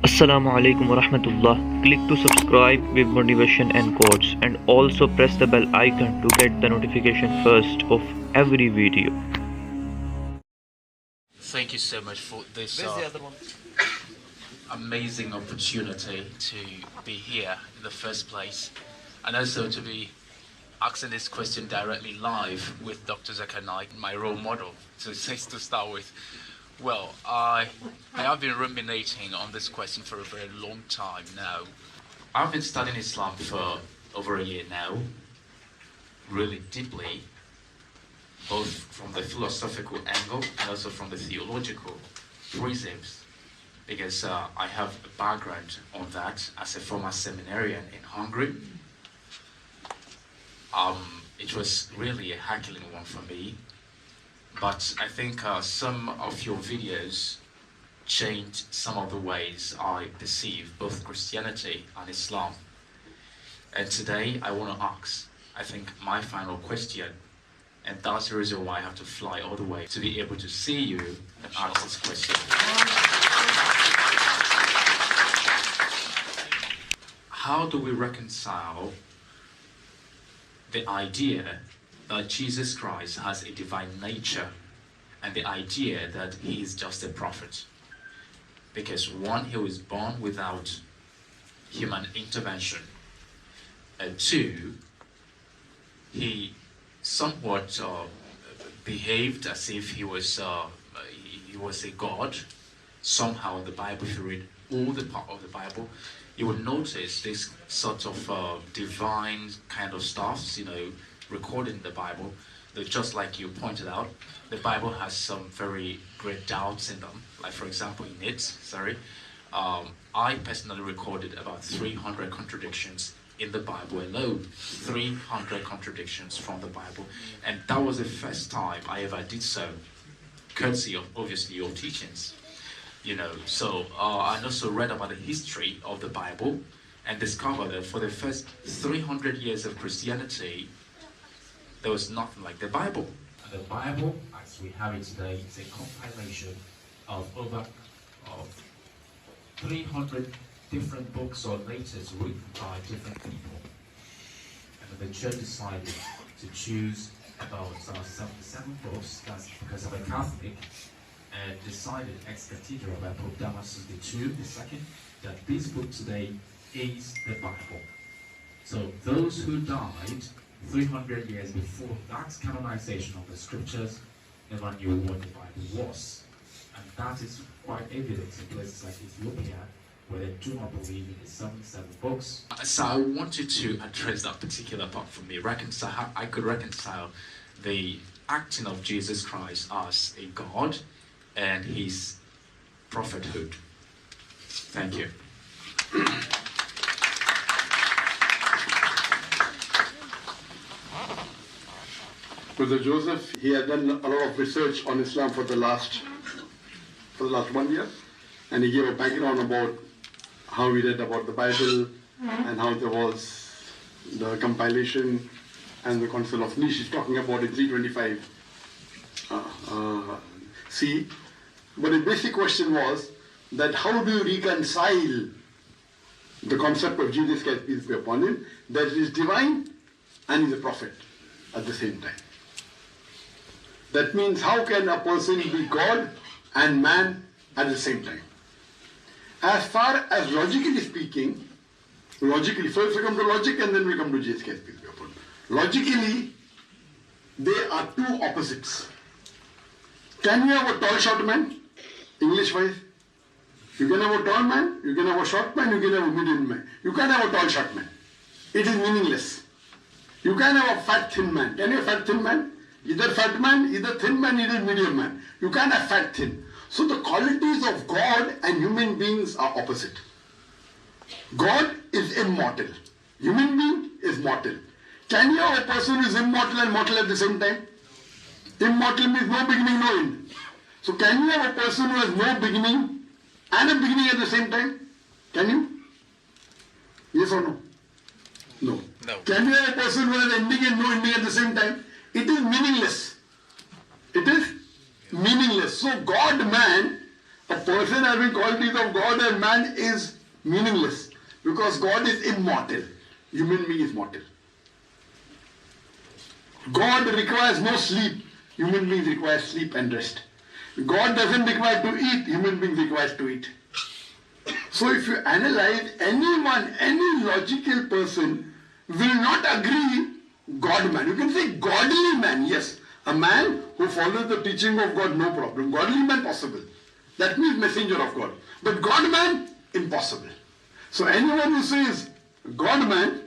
Assalamu alaikum wa rahmatullah. Click to subscribe with motivation and quotes, and also press the bell icon to get the notification first of every video. Thank you so much for this amazing opportunity to be here in the first place, and also to be asking this question directly live with Dr. Zakir Naik, my role model, to start with. Well, I have been ruminating on this question for a very long time now. I've been studying Islam for over a year now, really deeply, both from the philosophical angle and also from the theological prisms, because I have a background on that as a former seminarian in Hungary. It was really a Herculean one for me, but I think some of your videos changed some of the ways I perceive both Christianity and Islam. And today I want to ask, I think, my final question, and that's the reason why I have to fly all the way to be able to see you and ask this question. How do we reconcile the idea that Jesus Christ has a divine nature and the idea that he is just a prophet? Because one, he was born without human intervention, and two, he somewhat behaved as if he was a god. Somehow in the Bible, if you read all the part of the Bible, you will notice this sort of divine kind of stuff, recorded in the Bible. That, just like you pointed out, the Bible has some very great doubts in them. Like, for example, I personally recorded about 300 contradictions in the Bible alone. 300 contradictions from the Bible. And that was the first time I ever did so, courtesy of, obviously, your teachings. So I also read about the history of the Bible and discovered that for the first 300 years of Christianity, there was nothing like the Bible. The Bible, as we have it today, is a compilation of over 300 different books or letters written by different people. And the church decided to choose about 77 books, that's because of a Catholic, and decided ex cathedra by Pope Damasus II, that this book today is the Bible. So those who died 300 years before that canonization of the scriptures never knew what the Bible was. And that is quite evident in places like Ethiopia, where they do not believe in the 77 books. So I wanted to address that particular part for me, how I could reconcile the acting of Jesus Christ as a God and his prophethood. Thank you. Brother Joseph, he had done a lot of research on Islam for the last 1 year, and he gave a background about how he read about the Bible and how there was the compilation and the Council of Niche. He's talking about in 325 C. But the basic question was that how do you reconcile the concept of Jesus Christ, peace be upon him, that he is divine and he is a prophet at the same time? That means, how can a person be God and man at the same time? As far as logically speaking, first we come to logic and then we come to Jesus Christ, peace be upon him. Logically, they are two opposites. Can you have a tall short man? English-wise, you can have a tall man, you can have a short man, you can have a medium man. You can't have a tall short man. It is meaningless. You can have a fat thin man. Can you have a fat thin man? Either fat man, either thin man, either medium man. You can't have fat thin. So the qualities of God and human beings are opposite. God is immortal. Human being is mortal. Can you have a person who is immortal and mortal at the same time? Immortal means no beginning, no end. So can you have a person who has no beginning and a beginning at the same time? Can you? Yes or no? No. Can you have a person who has ending and no ending at the same time? It is meaningless. It is meaningless. So God, man, a person having qualities of God and man is meaningless because God is immortal. Human being is mortal. God requires no sleep. Human beings require sleep and rest. God doesn't require to eat. Human beings require to eat. So if you analyze anyone, any logical person will not agree God man. You can say godly man, yes. A man who follows the teaching of God, no problem. Godly man, possible. That means messenger of God. But God man, impossible. So anyone who says God man,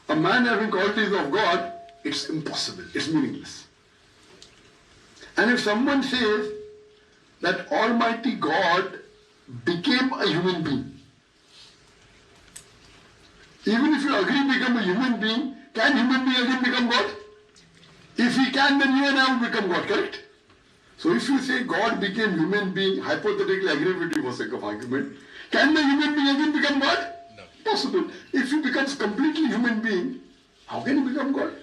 a man having qualities of God, it's impossible. It's meaningless. And if someone says that Almighty God became a human being, even if you agree become a human being, can human being again become God? If he can, then you and I will become God, correct? So if you say God became human being, hypothetically agree with you for sake of argument, can the human being again become God? No. Possible. If he becomes completely human being, how can he become God?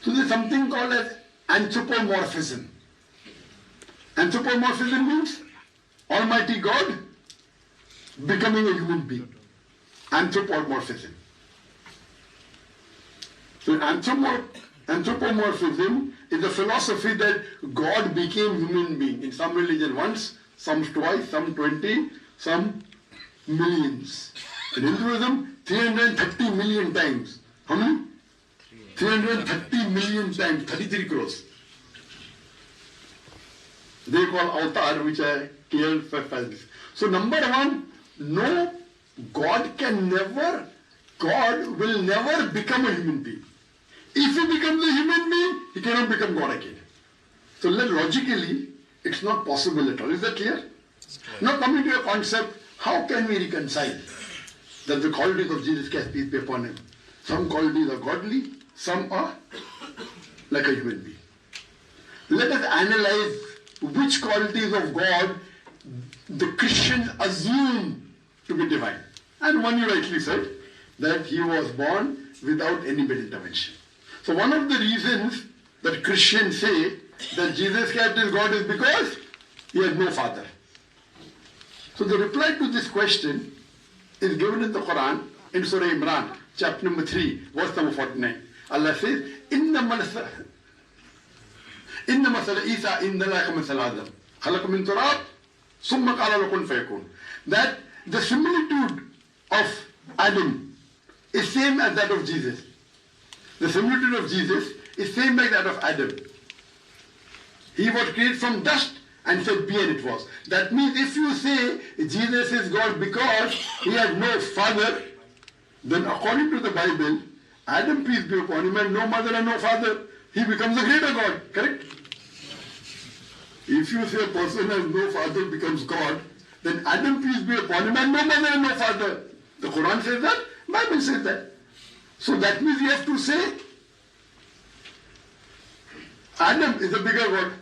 So there's something called as anthropomorphism. Anthropomorphism means Almighty God becoming a human being. Anthropomorphism. So anthropomorphism is a philosophy that God became human being. In some religion once, some twice, some 20, some millions. In Hinduism, 330 million times. How many? 330 million times, 33 crores. They call avatar, which I cleared for this. So number one, no, God will never become a human being. If he becomes a human being, he cannot become God again. So logically, it's not possible at all. Is that clear? Now coming to a concept, how can we reconcile that the qualities of Jesus Christ, peace be upon him? Some qualities are godly, some are like a human being. Let us analyze which qualities of God the Christians assume to be divine. And one you rightly said, that he was born without any male intervention. So one of the reasons that Christians say that Jesus Christ is God is because he has no father. So the reply to this question is given in the Quran in Surah Imran, chapter number 3, verse number 49. Allah says, Inna masala Isa inna laka masala Adam. Khalaq min turab, summa qala lakun fayakun. That the similitude of Adam is same as that of Jesus. The similitude of Jesus is same like that of Adam. He was created from dust and said be, and it was. That means if you say Jesus is God because he has no father, then according to the Bible, Adam, peace be upon him, had no mother and no father. He becomes a greater God, correct? If you say a person has no father becomes God, then Adam, peace be upon him, had no mother and no father. The Quran says that, Bible says that. So that means you have to say Adam is a bigger God.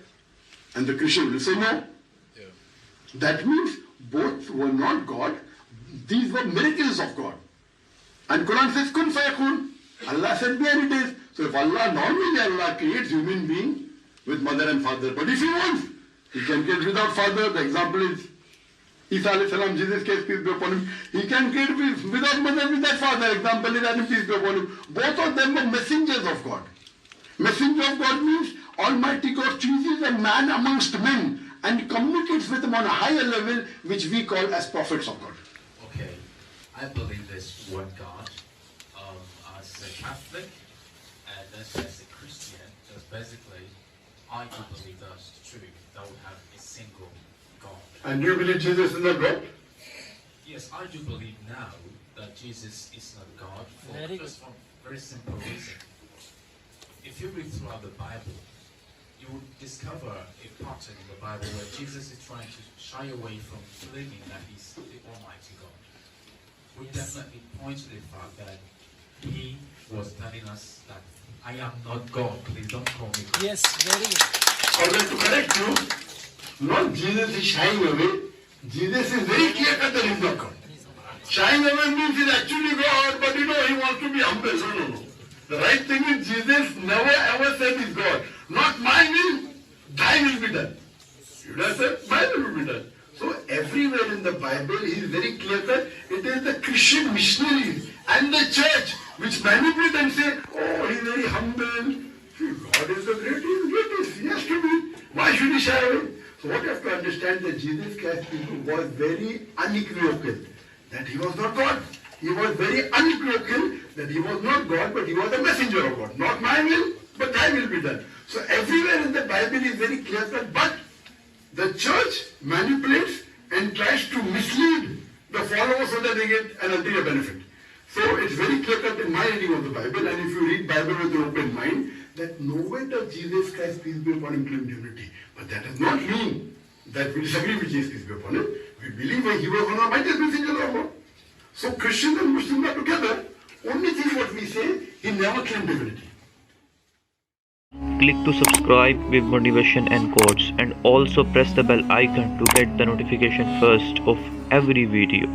And the Christian will say no. Yeah. That means both were not God. These were miracles of God. And Quran says kun fayakun. Allah said be, and it is. So if normally Allah creates human being with mother and father. But if he wants, he can create without father. The example is Isa alayhi salam, Jesus Christ, peace be upon him. He can create without mother, without father. Example is Adam, peace be upon him. Both of them were messengers of God. Messenger of God means Almighty God chooses a man amongst men and communicates with them on a higher level, which we call as prophets of God. Okay, I believe there's one God. As a Catholic and as a Christian, just basically, I do believe that's true, that we have a single God. And do you believe Jesus is not God? Yes, I do believe now that Jesus is not God for just one very simple reason. If you read throughout the Bible, you will discover a pattern in the Bible where Jesus is trying to shy away from claiming that he's the Almighty God. We definitely point to the fact that he was telling us that I am not God, please don't call me God. Yes, very good. To correct you, not Jesus is shying away, Jesus is very clear that he is not God. Shying away means he's actually God, but he wants to be humble. No. The right thing is Jesus never ever said he's God. Not my will, thy will be done. Judah said, Bible will be done. So everywhere in the Bible is very clear cut. It is the Christian missionaries and the church which manipulate and say, oh, he's very humble. God is the greatest. He has to be. Why should he shy away? So what you have to understand that Jesus Christ was very unequivocal that he was not God. He was very unequivocal that he was not God, but he was a messenger of God. Not my will, but thy will be done. So everywhere in the Bible is very clear cut, but the church manipulates and tries to mislead the followers so that they get an ulterior benefit. So it's very clear cut in my reading of the Bible, and if you read Bible with an open mind, that nowhere does Jesus Christ, peace be upon him, claim divinity. But that does not mean that we disagree with Jesus, peace be upon him. We believe that he was one of the mightiest messengers of God. So Christians and Muslims are together. Only thing what we say, he never claimed divinity. Click to subscribe with motivation and quotes, and also press the bell icon to get the notification first of every video.